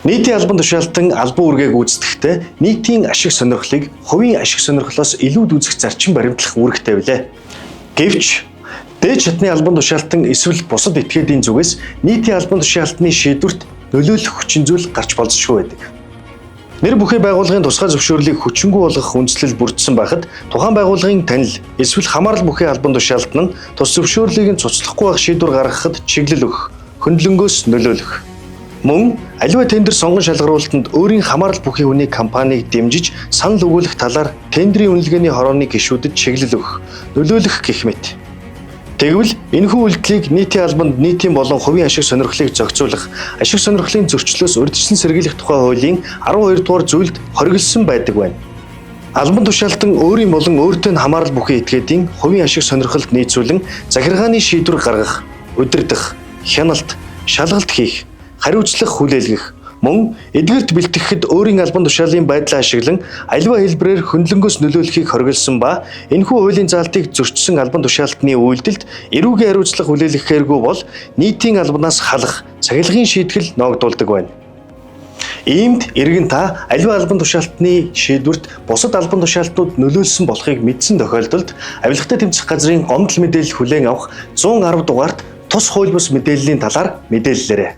Нийтийн албан тушаалтан албан үүргээг гүйцэтгэхдээ нийтийн ашиг сонирхлыг хувийн ашиг сонирхлоос илүүд үзэх зарчим баримтлах үүрэгтэй билээ. Гэвч дээд шатны албан тушаалтан эсвэл бусад этгээдийн зүгээс нийтийн албан тушаалтны шийдвэрт нөлөөлөх хүчин зүйл гарч болзошгүй байдаг. Нэр бүхий байгууллагын тусгай зөвшөөрлийг хүчингүй болгох үндслэл бүрдсэн байхад тухайн байгууллагын танил эсвэл хамаарал бүхий албан тушаалтан нь тус зөвшөөрлийг нь цуцлахгүй байх шийдвэр гаргахад чиглэл өгөх, хөндлөнгөөс нөлөөлөх. Мөн аливаа тендер сонгон шалгаруулалтанд өөрийн хамаарал бүхий хүний компанийг дэмжиж санал өгүүлэх талаар тендерийн үнэлгээний хорооны гишүүдэд чиглэл өгөх, нөлөөлөх гэх мэт. Тэгвэл энэхүү үйлдэлийг нийтийн албанд нийтийн болон хувийн ашиг сонирхлыг зохицуулах, ашиг сонирхлын зөрчлөөс урьдчилан сэргийлэх тухай хуулийн 12 дугаар зүйлд хориглосон байдаг байна. Албан тушаалтан өөрийн болон өөртөө хамаарал бүхий этгээдийн хувийн ашиг сонирхолд нийцүүлэн захиргааны шийдвэр гаргах, удирдах, хяналт, шалгалт хийх, хариуцлах хүлээлгэх, мөн эдгээрт бэлтгэхэд өөрийн албан тушаалын байдлаа ашиглан аливаа хэлбэрээр хөндлөнгөөс нөлөөлөхийг хориглосон ба энэхүү хуулийн заалтыг зөрчсөн албан тушаалтны үйлдэлд эрүүгийн хариуцлага хүлээлгэхээргүй бол нийтийн албанаас халах, цахилгаан шийтгэл ноогдуулдаг байна. Иймд иргэн та аливаа албан тушаалтны шийдвэрт бусад албан тушаалтнууд нөлөөлсөн болохыг мэдсэн тохиолдолд авилгатай тэмцэх газрын гомдол мэдээлэл хүлээн авах 110 дугаарт тус хууль бус мэдээллийн талаар мэдээллээрэй.